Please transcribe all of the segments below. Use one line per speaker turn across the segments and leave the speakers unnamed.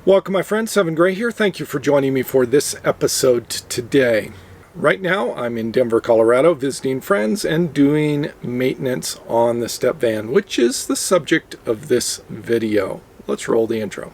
Welcome my friends, Seven Gray here. Thank you for joining me for this episode today. Right now I'm in Denver, Colorado visiting friends and doing maintenance on the step van, which is the subject of this video. Let's roll the intro.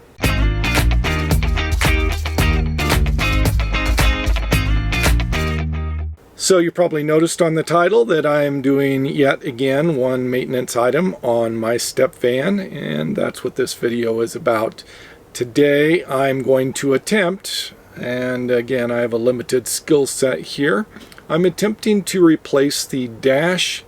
So you probably noticed on the title that I am doing yet again one maintenance item on my step van, and that's what this video is about. Today I'm going to attempt, and again I have a limited skill set here, I'm attempting to replace the dash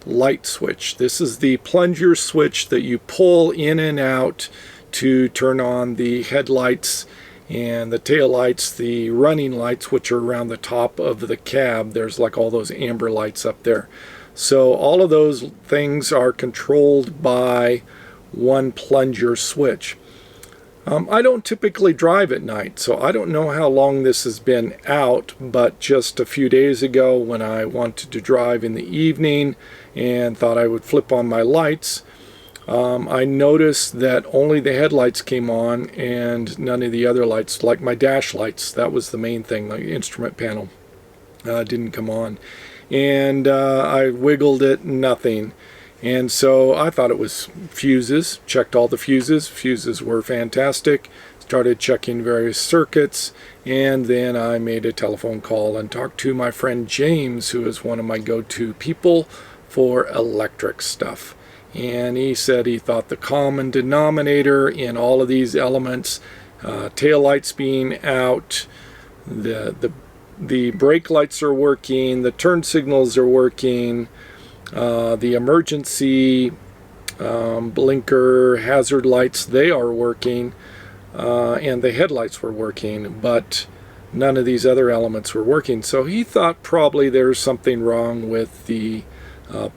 light switch. This is the plunger switch that you pull in and out to turn on the headlights and the tail lights, the running lights, which are around the top of the cab. There's like all those amber lights up there. So all of those things are controlled by one plunger switch. I don't typically drive at night, so I don't know how long this has been out, but just a few days ago when I wanted to drive in the evening and thought I would flip on my lights, I noticed that only the headlights came on and none of the other lights, like my dash lights, that was the main thing, the instrument panel didn't come on. And I wiggled it, nothing. And so I thought it was fuses, checked all the fuses. Fuses were fantastic. Started checking various circuits, and then I made a telephone call and talked to my friend James, who is one of my go-to people for electric stuff. And he said he thought the common denominator in all of these elements, tail lights being out, the brake lights are working, the turn signals are working, the emergency blinker hazard lights, they are working, and the headlights were working, but none of these other elements were working. So he thought probably there's something wrong with the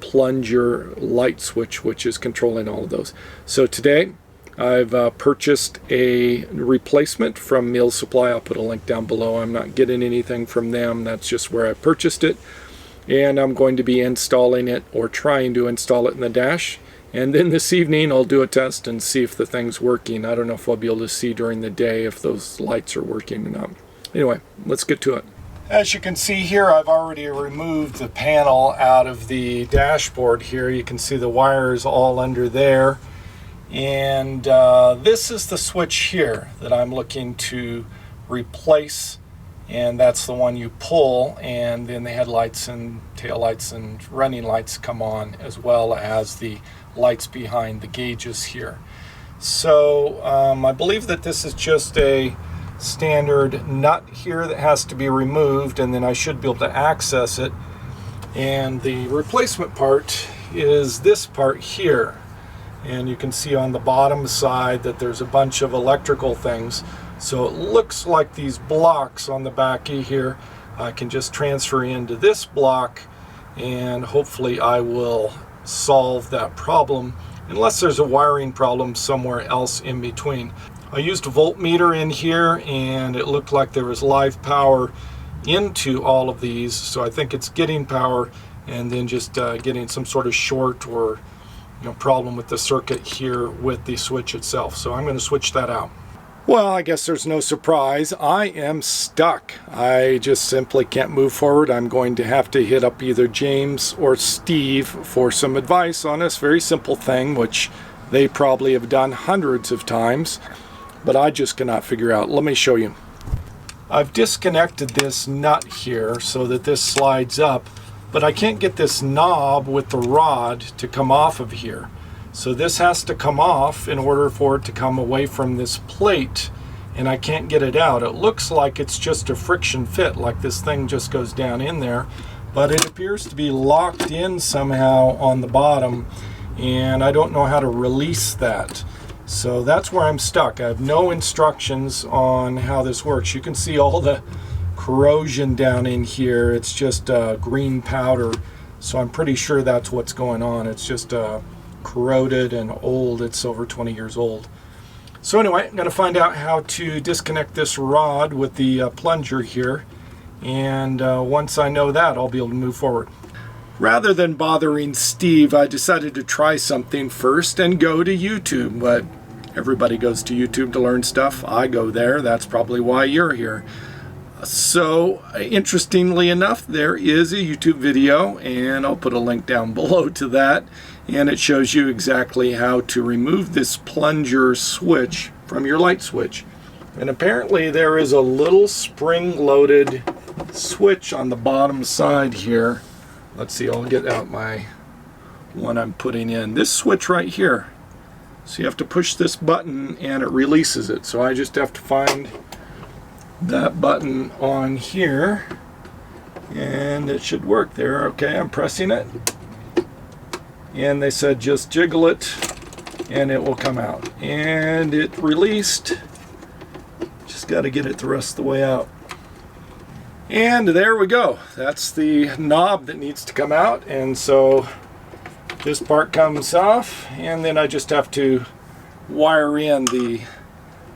plunger light switch, which is controlling all of those. So today I've purchased a replacement from Meal Supply. I'll put a link down below. I'm not getting anything from them, that's just where I purchased it. And I'm going to be installing it, or trying to install it in the dash. And then this evening I'll do a test and see if the thing's working. I don't know if I'll be able to see during the day if those lights are working or not. Anyway, let's get to it. As you can see here, I've already removed the panel out of the dashboard here. You can see the wires all under there. And this is the switch here that I'm looking to replace. And that's the one you pull, and then the headlights and tail lights and running lights come on, as well as the lights behind the gauges here. So I believe that this is just a standard nut here that has to be removed, and then I should be able to access it. And the replacement part is this part here. And you can see on the bottom side that there's a bunch of electrical things. So it looks like these blocks on the back here, I can just transfer into this block, and hopefully I will solve that problem, unless there's a wiring problem somewhere else in between. I used a voltmeter in here, and it looked like there was live power into all of these, so I think it's getting power and then just getting some sort of short or problem with the circuit here with the switch itself. So I'm going to switch that out. Well, I guess there's no surprise. I am stuck. I just simply can't move forward. I'm going to have to hit up either James or Steve for some advice on this very simple thing, which they probably have done hundreds of times, but I just cannot figure out. Let me show you. I've disconnected this nut here so that this slides up, but I can't get this knob with the rod to come off of here. So this has to come off in order for it to come away from this plate, and I can't get it out. It looks like it's just a friction fit, like this thing just goes down in there, but it appears to be locked in somehow on the bottom, and I don't know how to release that. So that's where I'm stuck. I have no instructions on how this works. You can see all the corrosion down in here. It's just green powder, so I'm pretty sure that's what's going on. It's just corroded and old. It's over 20 years old. So anyway, I'm going to find out how to disconnect this rod with the plunger here, and once I know that, I'll be able to move forward. Rather than bothering Steve, I decided to try something first and go to YouTube, but Everybody goes to YouTube to learn stuff. I go there. That's probably why you're here. So, interestingly enough, there is a YouTube video, and I'll put a link down below to that, and it shows you exactly how to remove this plunger switch from your light switch. And apparently there is a little spring-loaded switch on the bottom side here. Let's see, I'll get out my one I'm putting in. This switch right here. So you have to push this button and it releases it. So I just have to find that button on here and it should work there. Okay, I'm pressing it. And they said just jiggle it and it will come out. And it released. Just got to get it the rest of the way out. And there we go. That's the knob that needs to come out. And so this part comes off, and then I just have to wire in the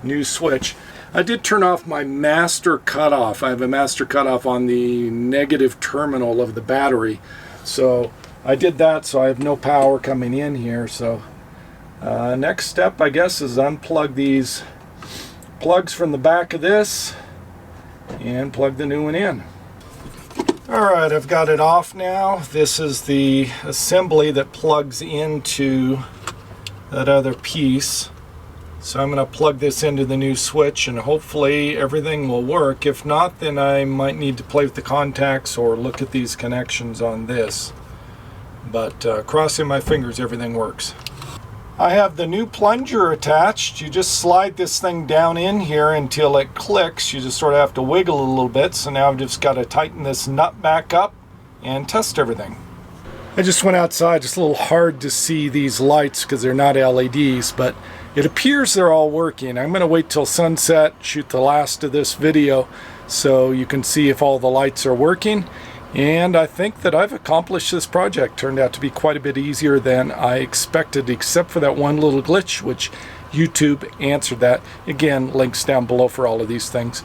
new switch. I did turn off my master cutoff. I have a master cutoff on the negative terminal of the battery. So I did that so I have no power coming in here. So next step, I guess, is unplug these plugs from the back of this and plug the new one in. Alright, I've got it off now. This is the assembly that plugs into that other piece. So I'm going to plug this into the new switch and hopefully everything will work. If not, then I might need to play with the contacts or look at these connections on this. But crossing my fingers, everything works. I have the new plunger attached. You just slide this thing down in here until it clicks. You just sort of have to wiggle a little bit. So now I've just got to tighten this nut back up and test everything. I just went outside. It's a little hard to see these lights because they're not LEDs, but it appears they're all working. I'm going to wait till sunset, shoot the last of this video so you can see if all the lights are working. And I think that I've accomplished this project. Turned out to be quite a bit easier than I expected, except for that one little glitch, which YouTube answered that. Again, links down below for all of these things.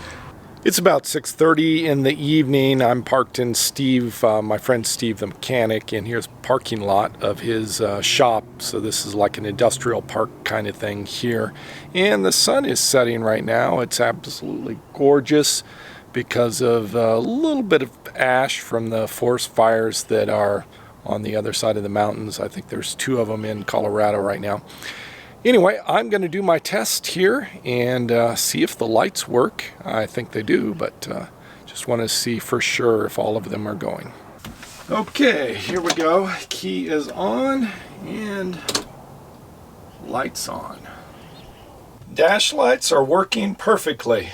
It's about 6:30 in the evening. I'm parked in Steve, my friend Steve the mechanic, and here's a parking lot of his shop. So this is like an industrial park kind of thing here. And the sun is setting right now. It's absolutely gorgeous because of a little bit of ash from the forest fires that are on the other side of the mountains. I think there's 2 of them in Colorado right now. Anyway, I'm going to do my test here and see if the lights work. I think they do, but just want to see for sure if all of them are going. Okay, here we go. Key is on and lights on. Dash lights are working perfectly.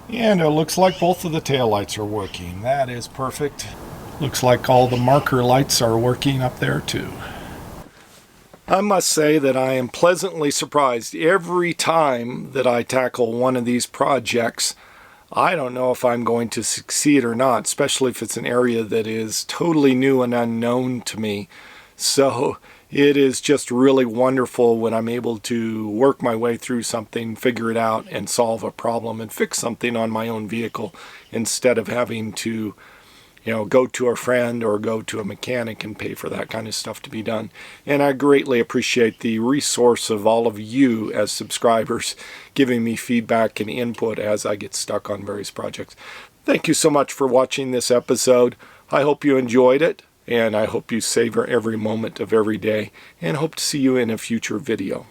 And it looks like both of the tail lights are working. That is perfect. Looks like all the marker lights are working up there too. I must say that I am pleasantly surprised every time that I tackle one of these projects. I don't know if I'm going to succeed or not, especially if it's an area that is totally new and unknown to me. So it is just really wonderful when I'm able to work my way through something, figure it out, and solve a problem and fix something on my own vehicle instead of having to, go to a friend or go to a mechanic and pay for that kind of stuff to be done. And I greatly appreciate the resource of all of you as subscribers giving me feedback and input as I get stuck on various projects. Thank you so much for watching this episode. I hope you enjoyed it. And I hope you savor every moment of every day and hope to see you in a future video.